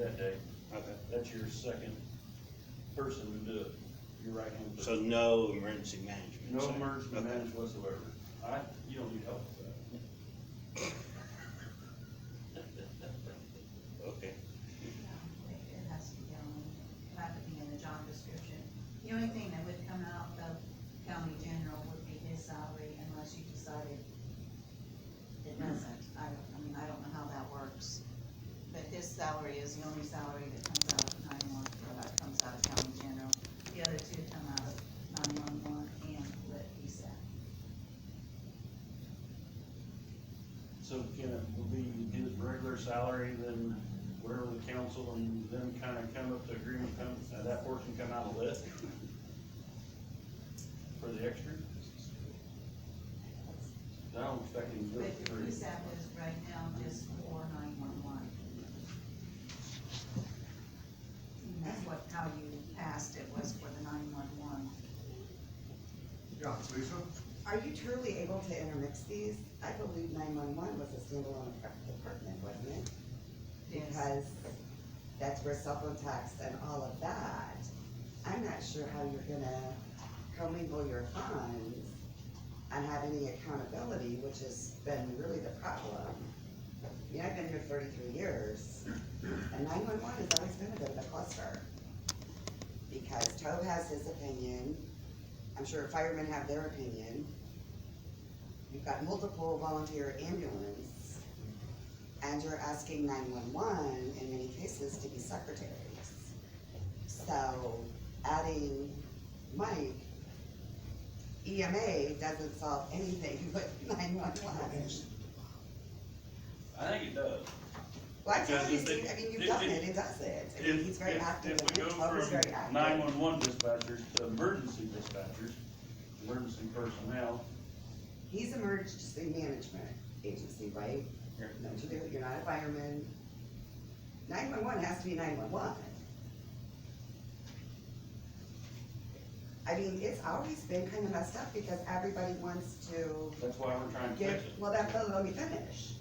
that day. Okay. That's your second person to do it, your right hand So person. no emergency management? No so- emergency okay. management whatsoever. You don't need help with that. Okay. It has to be down, it have to be in the job description. The only thing that would come out of county general would be his salary unless you decided it doesn't. I mean, I don't know how that works. But his salary is the only salary that comes out of 911, or that comes out of county general. The other two come out of 911 and what he said. So can it be his regular salary, then wherever the council and them kinda come up to agreement, that portion come out of lit? For the extra? I don't expect him to do But it the for free. PSAP is right now just for 911. That's what, how you passed it, was for the 911. Yeah, Lisa? Are you truly able to intermix these? I believe 911 was a standalone department, wasn't it? Yes. Because that's where cell phone tax and all of that. I'm not sure how you're gonna commingle your funds and have any accountability, which has been really the problem. I mean, I've been here 33 years, and 911 has always been a bit of a cluster. Because Tove has his opinion, I'm sure firemen have their opinion. You've got multiple volunteer ambulance, and you're asking 911 in many cases to be secretaries. So adding Mike, EMA doesn't solve anything with 911. I think it does. Well, I'm telling you, Because if Steve, I mean, you've it- done if- it, it does it. I mean, he's very active in it, If we Tove go is very from active. 911 dispatchers to emergency dispatchers, emergency personnel, He's emergency management agency, right? Yeah. No, you're not a fireman. 911 has to be 911. I mean, it's always been kind of messed up because everybody wants to that's why we're trying to give, fix it. well, let me finish.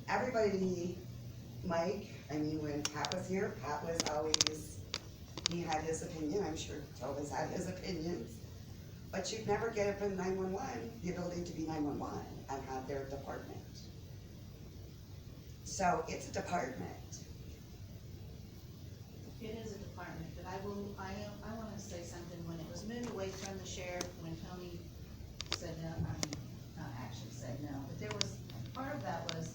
Everybody, Mike, I mean, when Pat was here, Pat was always, he had his opinion, I'm sure Tova's had his opinions. But you'd never get it from 911, the ability to be 911 and have their department. So it's a department. It is a department, but I wanna say something, when it was moved away from the sheriff, when Tony said no, I mean, not actually said no, but there was, part of that was,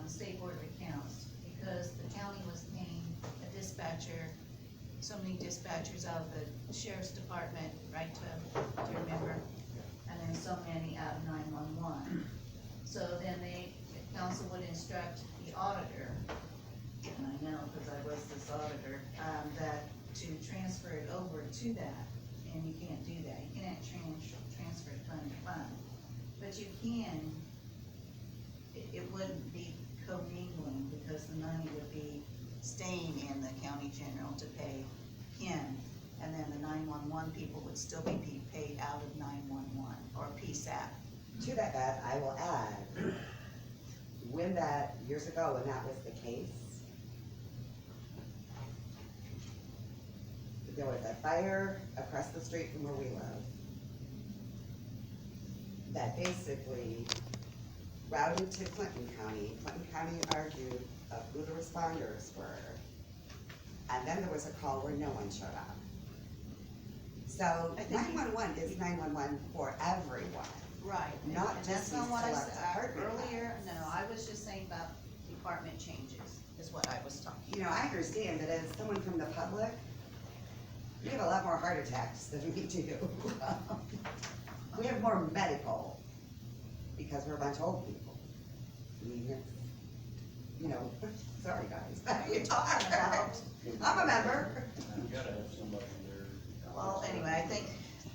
State Board of Accounts, because the county was paying a dispatcher, so many dispatchers out of the sheriff's department, right, do you remember? And then so many out of 911. So then the council would instruct the auditor, and I know, cause I was this auditor, that to transfer it over to that, and you can't do that, you can't transfer fund to fund. But you can, it wouldn't be commingling, because the money would be staying in the county general to pay him, and then the 911 people would still be paid out of 911, or PSAP. To that, I will add, when that, years ago, when that was the case, there was a fire across the street from where we live that basically routed to Clinton County. Clinton County argued of who the responders were. And then there was a call where no one showed up. So I think- 911 is 911 for everyone. Right. Not and just that's not these what I select said department earlier, heads. no, I was just saying about department changes, is what I was talking You know, I understand that as someone from the public, we have a lot more heart attacks than we do. We have more medical, because we're a bunch of old people. I mean, it's, you know, sorry guys, what are you talking about? I'm a member. You gotta have somebody there. Well, anyway, I think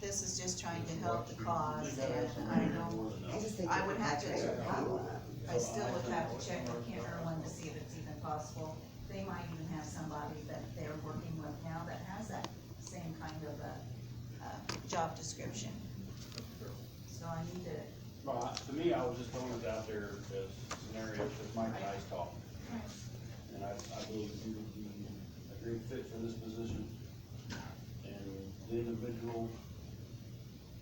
this is just trying to help the cause, You gotta have and I somebody don't, more than I us. just think I would have to- that's a problem. I still would have to check with Kent Irwin to see if it's even possible. They might even have somebody that they're working with now that has that same kind of a, job description. So I need to, Well, to me, I was just throwing it out there as scenarios, because Mike and I's talking. and I believe he would be a great fit for this position. And the individual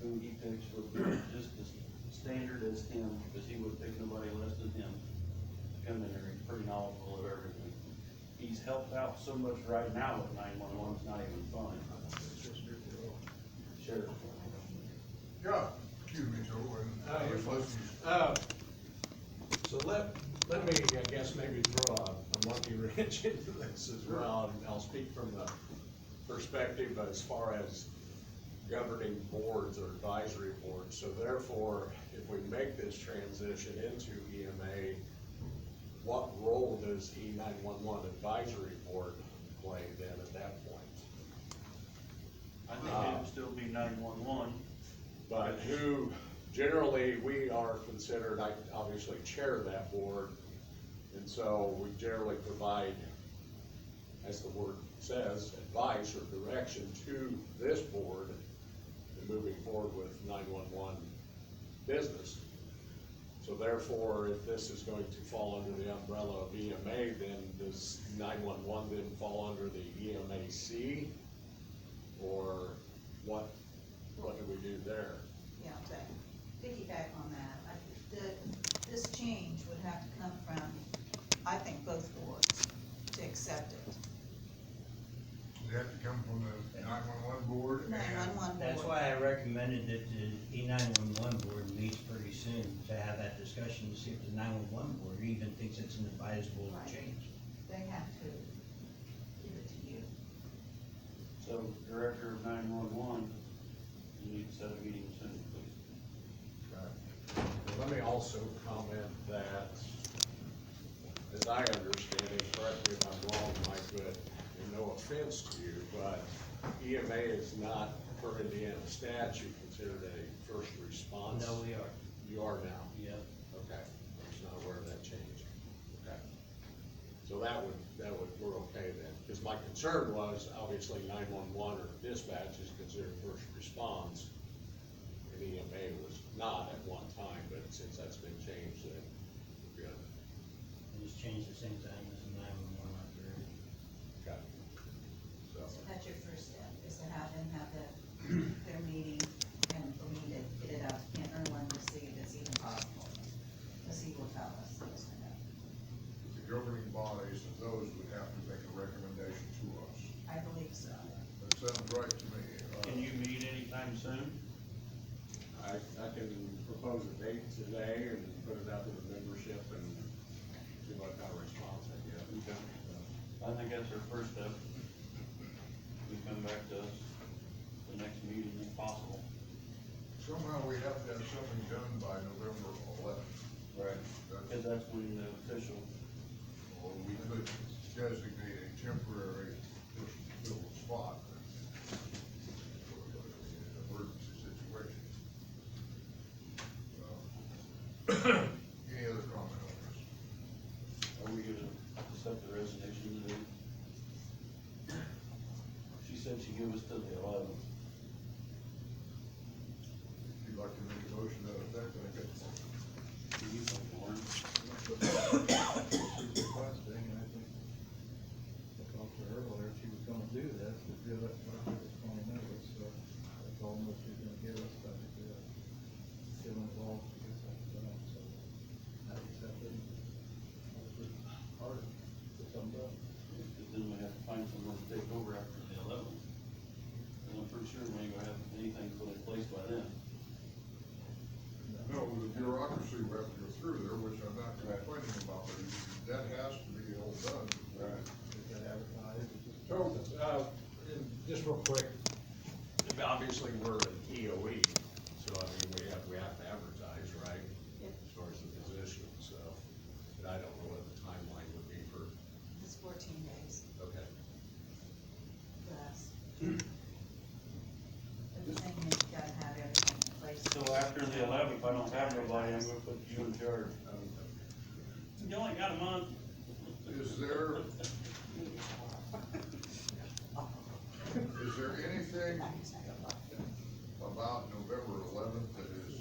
who he picks would be just as standard as him, because he would pick nobody less than him to come in there. He's pretty knowledgeable of everything. He's helped out so much right now with 911, it's not even funny. Sheriff. Yeah, excuse me, Joe, and You're fine. So let me, I guess, maybe throw a monkey wrench into this as well, and I'll speak from the perspective as far as governing boards or advisory boards. So therefore, if we make this transition into EMA, what role does E911 advisory board play then at that point? I think it would still be 911. But who, generally, we are considered, I obviously chair that board, and so we generally provide, as the word says, advice or direction to this board in moving forward with 911 business. So therefore, if this is going to fall under the umbrella of EMA, then does 911 then fall under the EMAC? Or what do we do there? Yeah, to piggyback on that, this change would have to come from, I think, both boards to accept it. they have to come from the 911 board and 911 board. That's why I recommended that the E911 board meets pretty soon to have that discussion to see if the 911 board even thinks it's an advisable Right. change. They have to give it to you. So, Director of 911, you need to set a meeting soon, please. Let me also comment that, as I understand it, correct me if I'm wrong, Mike, but, and no offense to you, but EMA is not, per Indiana statute, considered a first response. No, we are. You are now? Yep. Okay, I was not aware of that change. Okay. So that would, we're okay then, because my concern was, obviously, 911 or dispatch is considered first response, and EMA was not at one time, but since that's been changed, then we're good. It was changed the same time as the 911 operator. Okay. So, So that's your first step, is to have them have their meeting, and for me to get it out to Kent Irwin to see if it's even possible. Because he will tell us, yes or no. the governing bodies of those would have to make a recommendation to us. I believe so. That sounds right to me. Can you meet anytime soon? I can propose a date today and put it out to the membership and see what kind of response I get. I think that's our first step. We come back to us the next meeting if possible. Somehow we have to have something done by November 11th. Right. Because that's when the official, Or we could designate a temporary person to fill the spot. For an emergency situation. Any other comment on this? are we gonna accept the resignation today? She said she'd give us till the 11th. If you'd like to make a motion to that effect, I get the motion. Do you think, Warren? She's requesting, and I think I talked to her earlier, she was gonna do this, but do it after the 20 minutes, so I told her she's gonna give us, but still involved to get that done, so I accepted. I was just hard to sum up. Because then we have to find someone to take over after the 11th. And I'm pretty sure we ain't gonna have anything put in place by then. No, the bureaucracy we have to go through there, which I'm not complaining about, but that has to be all done. Right. Get that advertised, it's just. So, and just real quick, obviously, we're an EOE, so I mean, we have to advertise, right? Yep. As far as the position, so, but I don't know what the timeline would be for, It's 14 days okay. for us. But the thing is, you gotta have everything in place. So after the 11th, if I don't have nobody, I'm gonna put you in charge. You only got a month. Is there anything about November 11th that is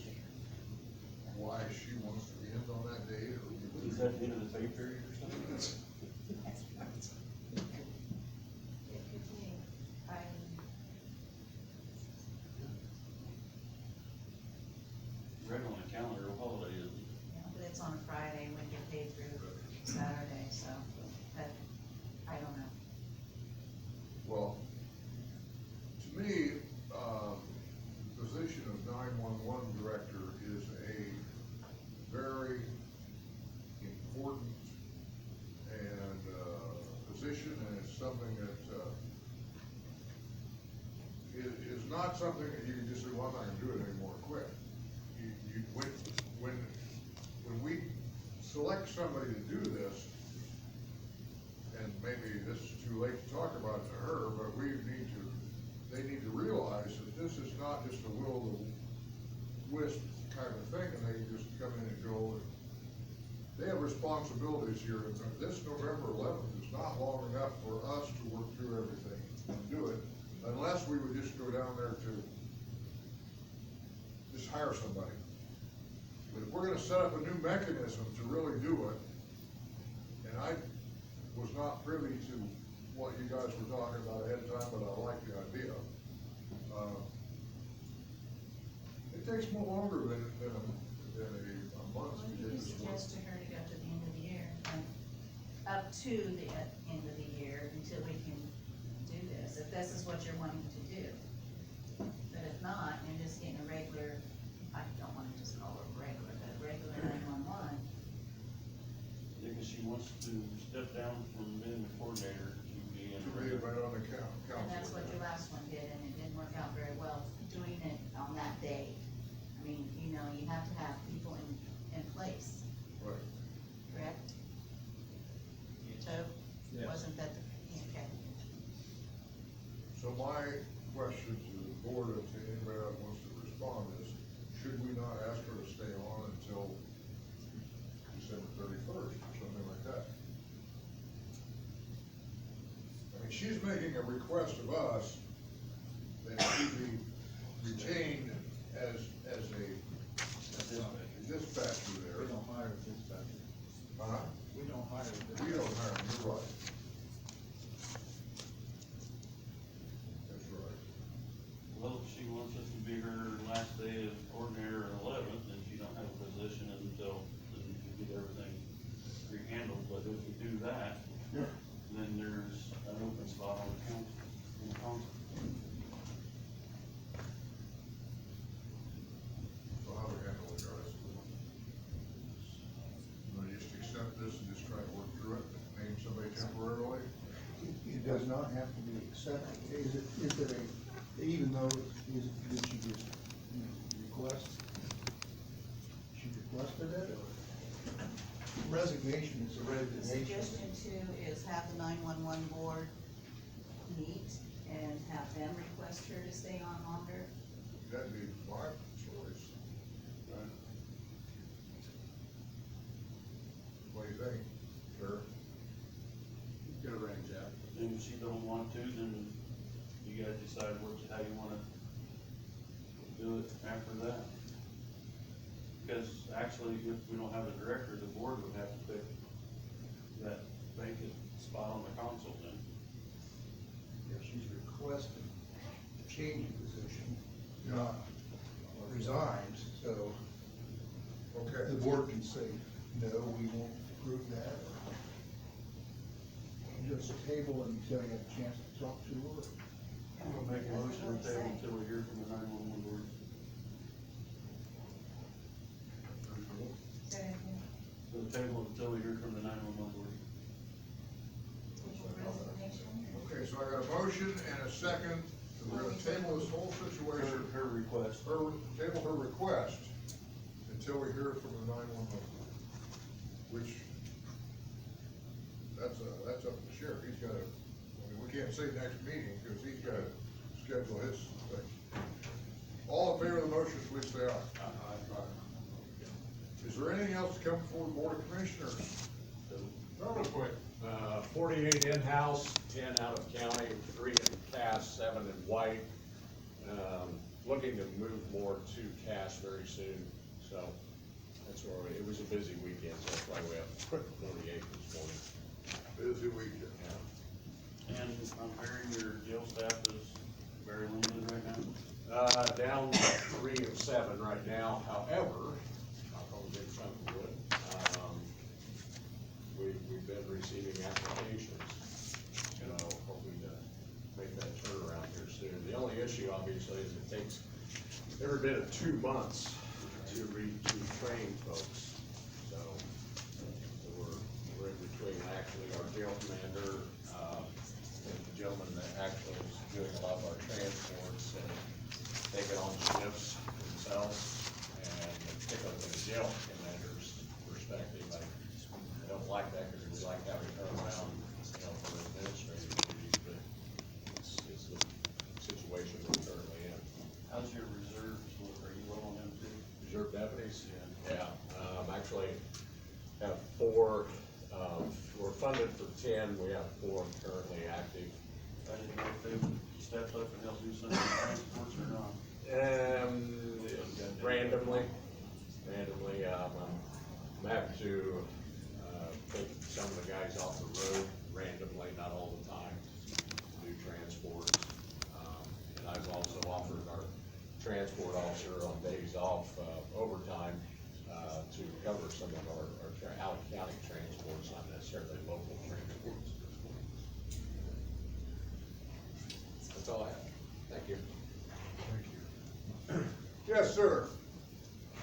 why she wants to end on that day? Is that the end of the pay period or something? position, and it's something that, is not something that you can just say, well, I'm not gonna do it anymore, quit. When we select somebody to do this, and maybe this is too late to talk about to her, but they need to realize that this is not just a will-o-the-wisp kind of thing, and they can just come in and go. They have responsibilities here, and this November 11th is not long enough for us to work through everything and do it, unless we would just go down there to just hire somebody. But if we're gonna set up a new mechanism to really do it, and I was not privy to what you guys were talking about ahead of time, but I like the idea. It takes more longer than a month Well, to you get could this work. suggest to her to go to the end of the year, and up to the end of the year until we can do this, if this is what you're wanting to do. But if not, and just getting a regular, I don't wanna just call it regular, but regular 911, Because she wants to step down from being the coordinator to being. To be right on the council. and that's what your last one did, and it didn't work out very well, doing it on that day. I mean, you know, you have to have people in place, Right. correct? So, Yes. wasn't that the, okay. So my question to the board, if anybody else wants to respond, is should we not ask her to stay on until December 31st or something like that? I mean, she's making a request of us that she be retained as a dispatcher We there. don't hire a dispatcher. Huh? We don't hire a dispatcher. We don't hire, them, you're right. That's right. Well, if she wants us to be her last day of coordinator at 11th, then she don't have a position until, then you can get everything re-handled, but if we do that, then there's an open spot on the council, in the council. So how do we handle it, guys? Do we just accept this and just try to work through it, name somebody temporarily? It does not have to be accepted. Is it a, even though, did she just request? She requested it, or? Resignation is a The resignation. suggestion too is have the 911 board meet and have them request her to stay on longer. That'd be my choice. What do you think, sir? Get a range out. And if she don't want to, then you guys decide how you wanna do it after that. Because actually, if we don't have a director, the board would have to pick that vacant spot on the council then. If she's requested to change the position, Yeah. not resigns, so Okay. the board can say, no, we won't approve that. Or just table until you have a chance to talk to her. We'll make a motion to table until we hear from the 911 board. So table until we hear from the 911 board. Resignation. Okay, so I got a motion and a second, we're gonna table this whole situation. Her request. Table her request until we hear from the 911, which, that's up to the sheriff, he's gotta, I mean, we can't say next meeting, because he's gotta schedule his thing. All in favor of the motion, please say aye. Aye. Is there anything else to come before the board of commissioners? Real quick, 48 in-house, 10 out of county, 3 in Cass, 7 in White. Looking to move more to Cass very soon, so that's where it was a busy weekend, so that's why we have 48 this morning. Busy weekend. Yeah. And I'm hearing your jail staff is very limited right now. Down 3 of 7 right now, however, I'll go get something wood. We've been receiving applications, you know, hoping to make that turnaround here soon. The only issue obviously is it takes every bit of 2 months to train folks. So we're in between actually our jail commander, and the gentleman that actually is doing a lot of our transports and taking on shifts themselves. And particularly the jail commander's perspective, I don't like that because we like having to turn around, for administrative duties, but it's the situation we're currently in. How's your reserves, are you low on them too? Reserve deputies? Yeah, actually have four, we're funded for 10, we have 4 currently active. I didn't know if they would step up and help do some of the transports or not. Randomly, I'm having to, take some of the guys off the road randomly, not all the time, to do transports. And I've also offered our transport officer on days off, overtime, to cover some of our out-of-county transports, not necessarily local transports. That's all I have. Thank you. Thank you. Yes, sir.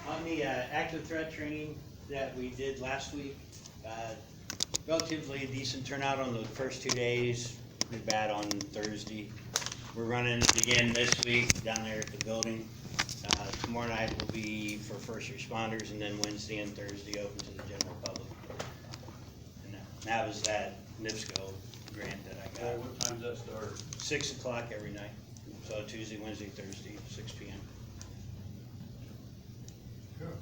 On the active threat training that we did last week, relatively decent turnout on the first 2 days, pretty bad on Thursday. We're running it again this week down there at the building. Tomorrow night will be for first responders, and then Wednesday and Thursday open to the general public. And that was that NIPSCO grant that I got. What time's that start? 6 o'clock every night, so Tuesday, Wednesday, Thursday, 6 p.m. Good.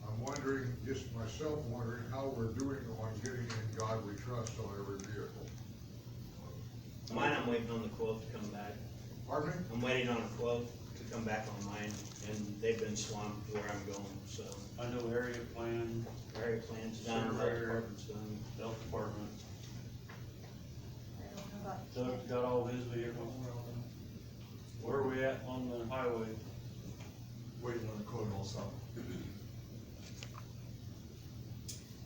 I'm wondering, just myself wondering how we're doing on getting in God We Trust on every vehicle. Mine, I'm waiting on the quote to come back. Pardon me? I'm waiting on a quote to come back on mine, and they've been swamped where I'm going, so. I know area plan, Area plan's done, health Surveyor. department's done. health department, I don't know about. Doug's got all his vehicles. Where are we at on the highway? Waiting on the quote also.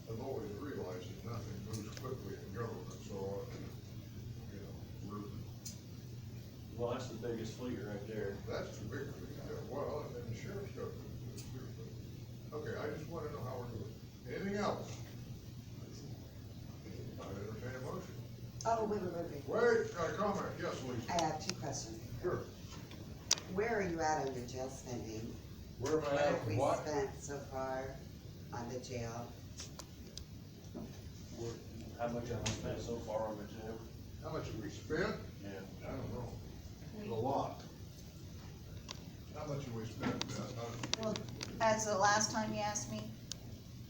I've always realized that nothing moves quickly in government, so, Well, that's the biggest fleet right there. that's the big thing. Well, and then the sheriff's got the too, but, okay, I just wanna know how we're doing. Anything else? I entertain a motion. Oh, wait. Wait, got a comment, yes, Lisa. I have 2 questions. Sure. Where are you at on your jail spending? Where am I What at, have we what? spent so far on the jail? How much have we spent so far on the jail? How much have we spent? Yeah. I don't know. A lot. How much have we spent? Well, as the last time you asked me,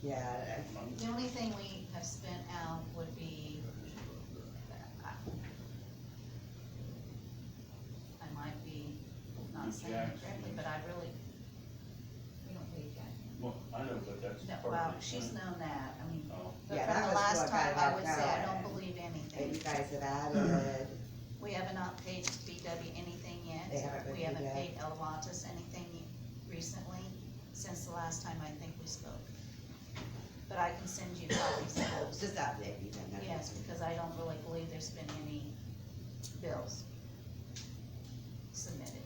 Yeah, the only thing we have spent out would be, I might be not saying it correctly, but I really, we don't pay Jack. Well, I know, but that's No, part well, of the she's thing. known that, I mean, Oh. but Yeah, from that the was last what time, I I would say I found. don't believe that anything. you guys have added, We have not paid BW anything yet. They haven't been We haven't paid paid Elevatus anything recently, since the last time I think we spoke. But I can send you copies of it's those. just updating them. Yes, because I don't really believe there's been any bills submitted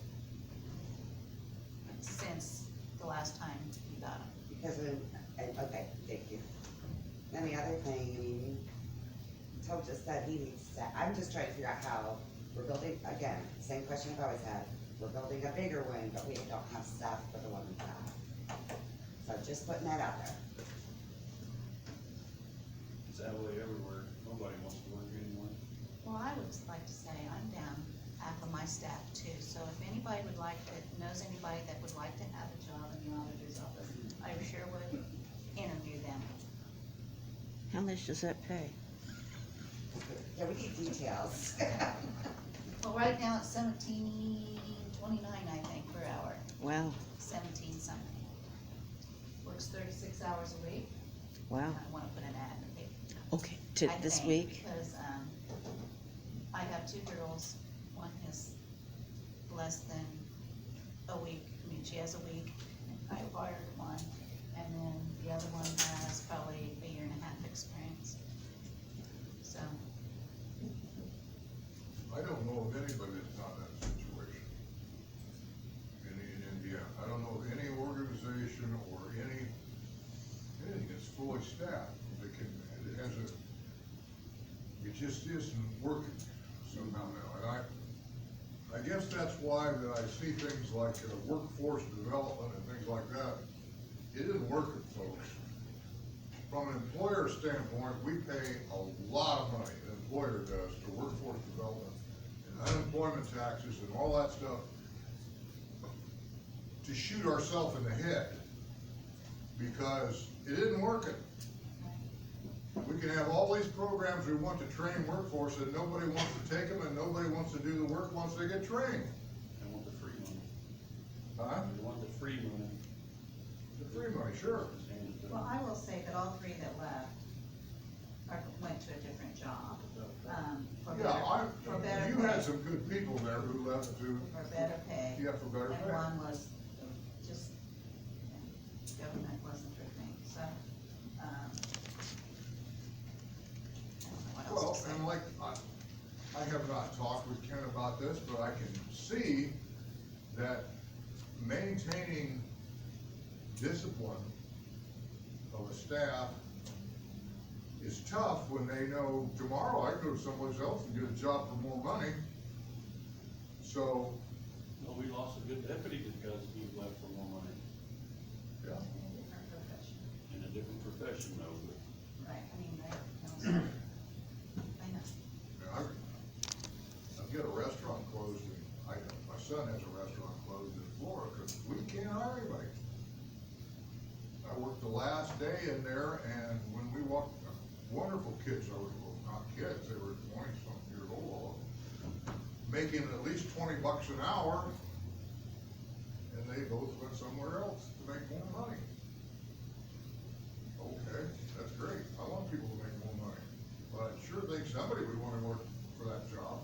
since the last time you got them. Because when, okay, thank you. Then the other thing, I mean, Todd just said he needs to, I'm just trying to figure out how we're building, again, same question I've always had. We're building a bigger one, but we don't have staff for the one we have. So just putting that out there. It's that way everywhere. Nobody wants to work anymore. Well, I would like to say I'm down half of my staff too, so if anybody would like to, knows anybody that would like to have a job in the auditor's office, I sure would interview them. How much does that pay? Yeah, we need details. Well, right now it's 17.29, I think, per hour, Wow, 17 something. Works 36 hours a week. wow. I wanna put an ad in the paper. Okay, I this think, week? Because, I have 2 girls, one has less than a week, I mean, she has a week, I hired one, and then the other one has probably a year and a half experience. So, I don't know of anybody that's not in that situation. In Indiana, I don't know of any organization or any staff that can, it has a, it just isn't working somehow now. And I guess that's why that I see things like workforce development and things like that. It isn't working, folks. From an employer standpoint, we pay a lot of money, the employer does, to workforce development and unemployment taxes and all that stuff to shoot ourselves in the head because it isn't working. We can have all these programs we want to train workforce and nobody wants to take them and nobody wants to do the work once they get trained. They want the free money. Huh? They want the free money. The free money, sure. Well, I will say that all three that left went to a different job, for Yeah, better you had pay, some good people there who left to, for better pay. yeah, for better And pay. one was just, government wasn't their thing, so, I don't know what Well, else to say. and like, I have not talked with Ken about this, but I can see that maintaining discipline of a staff is tough when they know tomorrow I can go someplace else and get a job for more money. So, Well, we lost a good deputy because he left for more money yeah, In a different profession, in a different profession though, but right, I mean, I know. I've got a restaurant closed in, my son has a restaurant closed in Florida because we can't hire anybody. I worked the last day in there and when we walked, wonderful kids, well, not kids, they were 20-something years old, all of them, making at least $20 an hour. And they both went somewhere else to make more money. Okay, that's great. I want people to make more money. But I sure think somebody would want to work for that job.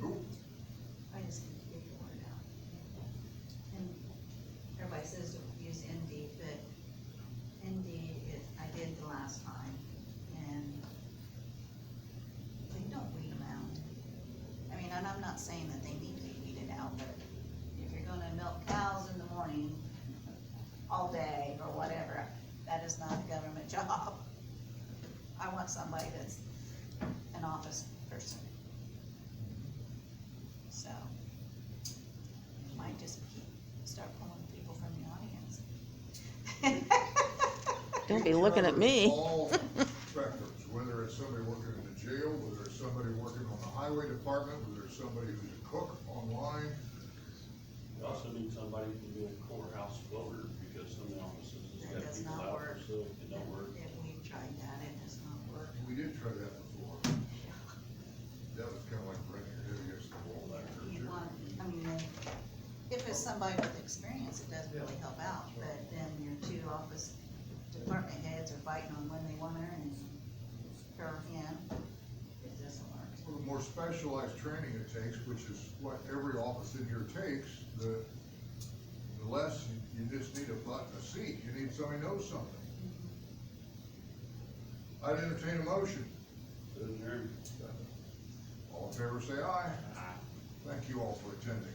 Nope. I just need to get the word out. And everybody says to use Indeed, but Indeed is, I did the last time, and they don't weed them out. I mean, and I'm not saying that they need to be weeded out, but if you're gonna milk cows in the morning, all day, or whatever, that is not a government job. I want somebody that's an office person. So, you might just start pulling people from the audience. Don't be looking at me. All spectrums, whether it's somebody working in the jail, whether it's somebody working on the highway department, whether it's somebody who's a cook online. we also need somebody to be a courthouse floater because some offices It has got does people not out work. for sick, it don't work. If we've tried that, it does not work. We did try that before. That was kinda like bringing your head against the wall back there. You want, I mean, if it's somebody with experience, it does really help out, but then your two office department heads are fighting on when they want her and her in, it doesn't work. Well, the more specialized training it takes, which is what every office in here takes, the less you just need a butt and a seat, you need somebody who knows something. I'd entertain a motion. So adjourned. All in favor, say aye. Thank you all for attending.